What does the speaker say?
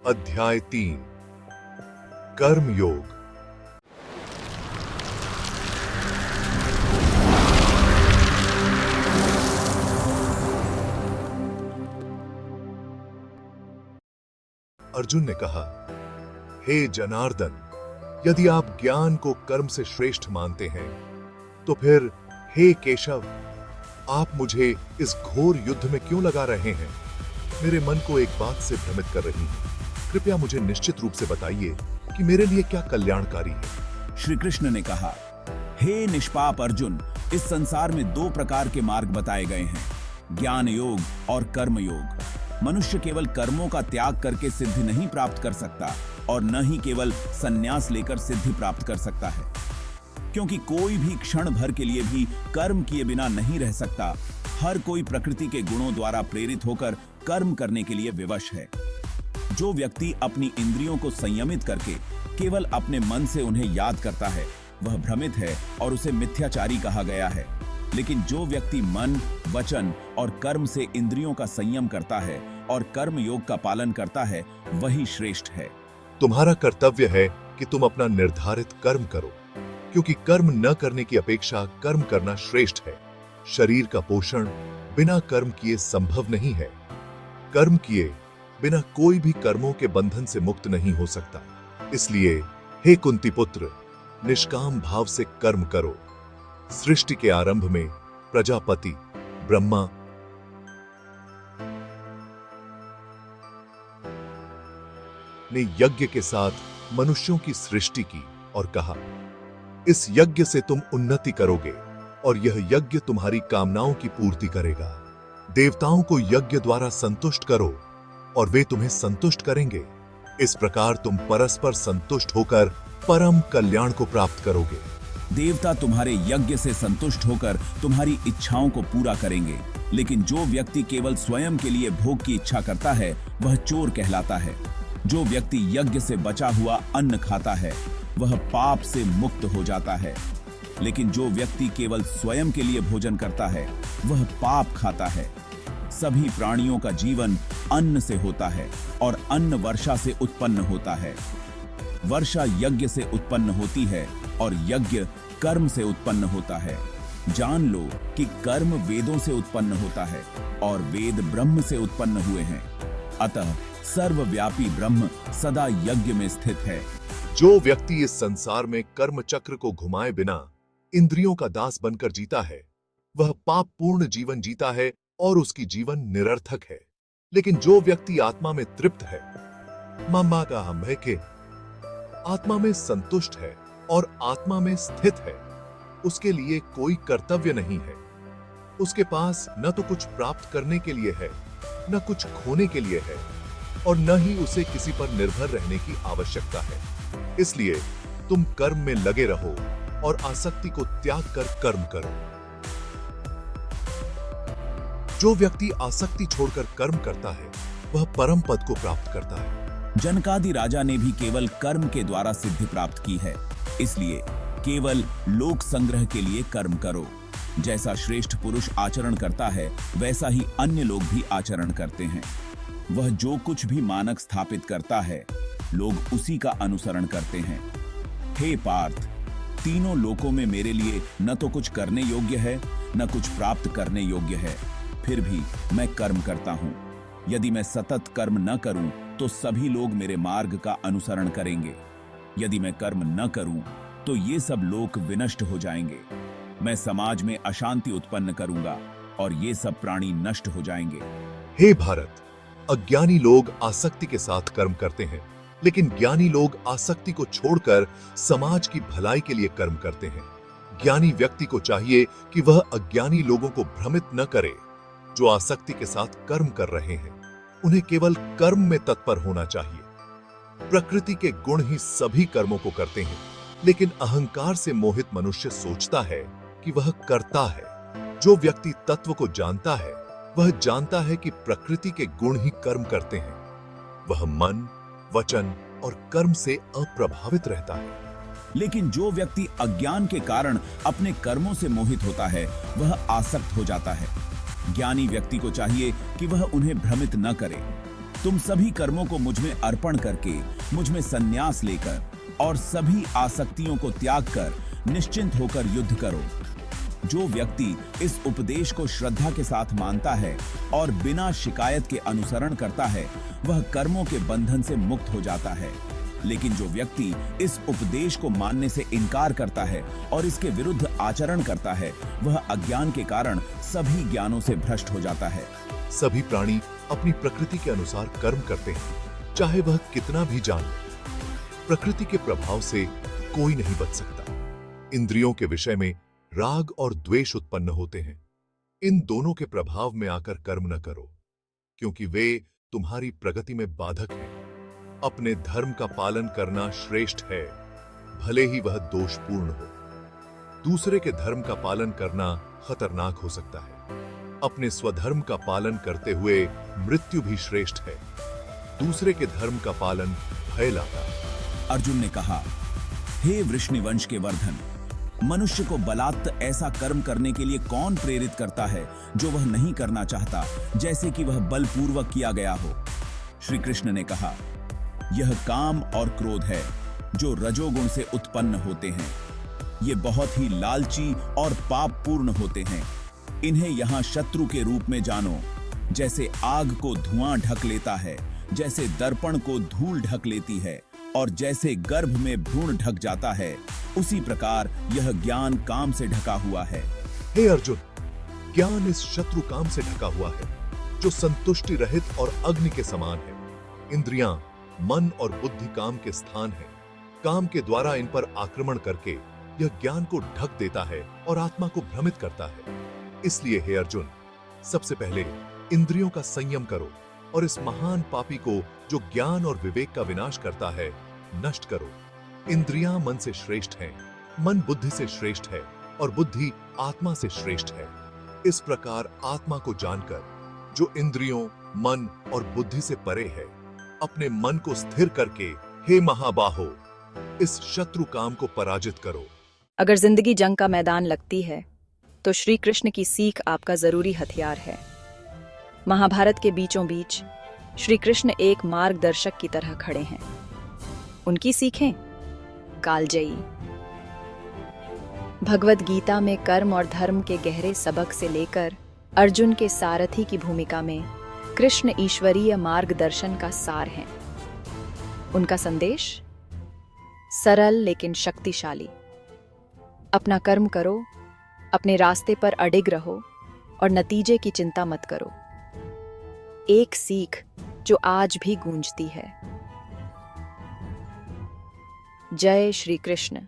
अध्याय 3 कर्म योग। अर्जुन ने कहा, हे जनार्दन, यदि आप ज्ञान को कर्म से श्रेष्ठ मानते हैं तो फिर हे केशव, आप मुझे इस घोर युद्ध में क्यों लगा रहे हैं? मेरे मन को एक बात से भ्रमित कर रही है। कृपया मुझे निश्चित रूप से बताइए कि मेरे लिए क्या कल्याणकारी है। श्री कृष्ण ने कहा, हे निष्पाप अर्जुन, इस संसार में दो प्रकार के मार्ग बताए गए हैं, ज्ञान योग और कर्म योग। मनुष्य केवल कर्मों का त्याग करके सिद्धि नहीं प्राप्त कर सकता और न ही केवल संन्यास लेकर सिद्धि प्राप्त कर सकता है, क्योंकि कोई भी क्षण भर के लिए भी कर्म किए बिना नहीं रह सकता। हर कोई प्रकृति के गुणों द्वारा प्रेरित होकर कर्म करने के लिए विवश है। जो व्यक्ति अपनी इंद्रियों को संयमित करके केवल अपने मन से उन्हें याद करता है, वह भ्रमित है और उसे मिथ्याचारी कहा गया है। लेकिन जो व्यक्ति मन, वचन और कर्म से इंद्रियों का संयम करता है और कर्म योग का पालन करता है, वही श्रेष्ठ है। तुम्हारा कर्तव्य है कि तुम अपना निर्धारित कर्म करो, क्योंकि कर्म न करने की अपेक्षा कर्म करना श्रेष्ठ है। शरीर का पोषण बिना कर्म किए संभव नहीं है। कर्म किए बिना कोई भी कर्मों के बंधन से मुक्त नहीं हो सकता। इसलिए हे कुंती पुत्र, निष्काम भाव से कर्म करो। सृष्टि के आरंभ में प्रजापति ब्रह्मा ने यज्ञ के साथ मनुष्यों की सृष्टि की और कहा, इस यज्ञ से तुम उन्नति करोगे और यह यज्ञ तुम्हारी कामनाओं की पूर्ति करेगा। देवताओं को यज्ञ द्वारा संतुष्ट करो और वे तुम्हें संतुष्ट करेंगे। इस प्रकार तुम परस्पर संतुष्ट होकर परम कल्याण को प्राप्त करोगे। देवता तुम्हारे यज्ञ से संतुष्ट होकर तुम्हारी इच्छाओं को पूरा करेंगे, लेकिन जो व्यक्ति केवल स्वयं के लिए भोग की इच्छा करता है, वह चोर कहलाता है। जो व्यक्ति यज्ञ से बचा हुआ अन्न खाता है, वह पाप से मुक्त हो जाता है। लेकिन जो व्यक्ति केवल स्वयं के लिए भोजन करता है, वह पाप खाता है। सभी प्राणियों का जीवन अन्न से होता है और अन्न वर्षा से उत्पन्न होता है। वर्षा यज्ञ से उत्पन्न होती है और यज्ञ कर्म से उत्पन्न होता है। जान लो कि कर्म वेदों से उत्पन्न होता है और वेद ब्रह्म से उत्पन्न हुए हैं। अतः सर्वव्यापी ब्रह्म सदा यज्ञ में स्थित है। जो व्यक्ति इस संसार में कर्म चक्र को घुमाए बिना इंद्रियों का दास बनकर जीता है, वह पाप पूर्ण जीवन जीता है और उसकी जीवन निरर्थक है। लेकिन जो व्यक्ति आत्मा में तृप्त है, मम्मा का हम है के आत्मा में संतुष्ट है और आत्मा में स्थित है, उसके लिए कोई कर्तव्य नहीं है। उसके पास न तो कुछ प्राप्त करने के लिए है, न कुछ खोने के लिए है, और न ही उसे किसी पर निर्भर रहने की आवश्यकता है। इसलिए तुम कर्म में लगे रहो और आसक्ति को त्याग कर कर्म करो। जो व्यक्ति आसक्ति छोड़कर कर्म करता है, वह परम पद को प्राप्त करता है। जनकादि राजा ने भी केवल कर्म के द्वारा सिद्धि प्राप्त की है। इसलिए केवल लोक संग्रह के लिए कर्म करो। जैसा श्रेष्ठ पुरुष आचरण करता है, वैसा ही अन्य लोग भी आचरण करते हैं। वह जो कुछ भी मानक स्थापित करता है, लोग उसी का अनुसरण करते हैं। हे पार्थ, तीनों लोकों में मेरे लिए न तो कुछ करने योग्य है, न कुछ प्राप्त करने योग्य है। फिर भी मैं कर्म करता हूं। यदि मैं सतत कर्म न करूं, तो सभी लोग मेरे मार्ग का अनुसरण करेंगे। यदि मैं कर्म न करूं, तो ये सब लोग विनष्ट हो जाएंगे। मैं समाज में अशांति उत्पन्न करूंगा और ये सब प्राणी नष्ट हो जाएंगे। हे भारत, अज्ञानी लोग आसक्ति के साथ कर्म करते हैं, लेकिन ज्ञानी लोग आसक्ति को छोड़कर समाज की भलाई के लिए कर्म करते हैं। ज्ञानी व्यक्ति को चाहिए कि वह अज्ञानी लोगों को भ्रमित न करे, जो आसक्ति के साथ कर्म कर रहे हैं। उन्हें केवल कर्म में तत्पर होना चाहिए। प्रकृति के गुण ही सभी कर्मों को करते हैं, लेकिन अहंकार से मोहित मनुष्य सोचता है कि वह करता है। जो व्यक्ति तत्व को जानता है, वह जानता है कि प्रकृति के गुण ही कर्म करते हैं। वह मन, वचन और कर्म से अप्रभावित रहता है। लेकिन जो व्यक्ति अज्ञान के कारण अपने कर्मों से मोहित होता है, वह आसक्त हो जाता है। ज्ञानी व्यक्ति को चाहिए कि वह उन्हें भ्रमित न करे। तुम सभी कर्मों को मुझ में अर्पण करके, मुझ में संन्यास लेकर और सभी आसक्तियों को त्याग कर निश्चिंत होकर युद्ध करो। जो व्यक्ति इस उपदेश को श्रद्धा के साथ मानता है और बिना शिकायत के अनुसरण करता है, वह कर्मों के बंधन से मुक्त हो जाता है। लेकिन जो व्यक्ति इस उपदेश को मानने से इनकार करता है और इसके विरुद्ध आचरण करता है, वह अज्ञान के कारण सभी ज्ञानों से भ्रष्ट हो जाता है। सभी प्राणी अपनी प्रकृति के अनुसार कर्म करते हैं, चाहे वह कितना भी जान ले। प्रकृति के प्रभाव से कोई नहीं बच सकता। इंद्रियों के विषय में राग और द्वेष उत्पन्न होते हैं। इन दोनों के प्रभाव में आकर कर्म न करो, क्योंकि वे तुम्हारी प्रगति में बाधक हैं। अपने धर्म का पालन करना श्रेष्ठ है, भले ही वह दोषपूर्ण हो। दूसरे के धर्म का पालन करना खतरनाक हो सकता है। अपने स्वधर्म का पालन करते हुए मृत्यु भी श्रेष्ठ है। दूसरे के धर्म का पालन भय लाता है। अर्जुन ने कहा, हे वृष्णिवंश के वर्धन, मनुष्य को बलात् ऐसा कर्म करने के लिए कौन प्रेरित करता है जो वह नहीं करना चाहता, जैसे कि वह बलपूर्वक किया गया हो। श्री कृष्ण ने कहा, यह काम और क्रोध है जो रजोगुण से उत्पन्न होते हैं। ये बहुत ही लालची और पापपूर्ण होते हैं। इन्हें यहाँ शत्रु के रूप में जानो। जैसे आग को धुआं ढक लेता है, जैसे दर्पण को धूल ढक लेती है और जैसे गर्भ में भ्रूण ढक जाता है, उसी प्रकार यह ज्ञान काम से ढका हुआ है। हे अर्जुन, ज्ञान इस शत्रु काम से ढका हुआ है, जो संतुष्टि रहित और अग्नि के समान है। इंद्रियां, मन और बुद्धि काम के स्थान है। काम के द्वारा इन पर आक्रमण करके यह ज्ञान को ढक देता है और आत्मा को भ्रमित करता है। इसलिए हे अर्जुन, सबसे पहले इंद्रियों का संयम करो और इस महान पापी को, जो ज्ञान और विवेक का विनाश करता है, नष्ट करो। इंद्रियां मन से श्रेष्ठ हैं, मन बुद्धि से श्रेष्ठ है और बुद्धि आत्मा से श्रेष्ठ है। इस प्रकार आत्मा को जानकर, जो इंद्रियों, मन और बुद्धि से परे है, अपने मन को स्थिर करके, हे महाबाहो, इस शत्रु काम को पराजित करो। अगर जिंदगी जंग का मैदान लगती है, तो श्री कृष्ण की सीख आपका जरूरी हथियार है। महाभारत के बीचों बीच श्री कृष्ण एक मार्गदर्शक की तरह खड़े हैं। उनकी सीखें कालजयी। भगवद गीता में कर्म और धर्म के गहरे सबक से लेकर अर्जुन के सारथी की भूमिका में कृष्ण ईश्वरीय मार्गदर्शन का सार हैं। उनका संदेश सरल लेकिन शक्तिशाली। अपना कर्म करो, अपने रास्ते पर अडिग रहो और नतीजे की चिंता मत करो। एक सीख जो आज भी गूंजती है। जय श्री कृष्ण।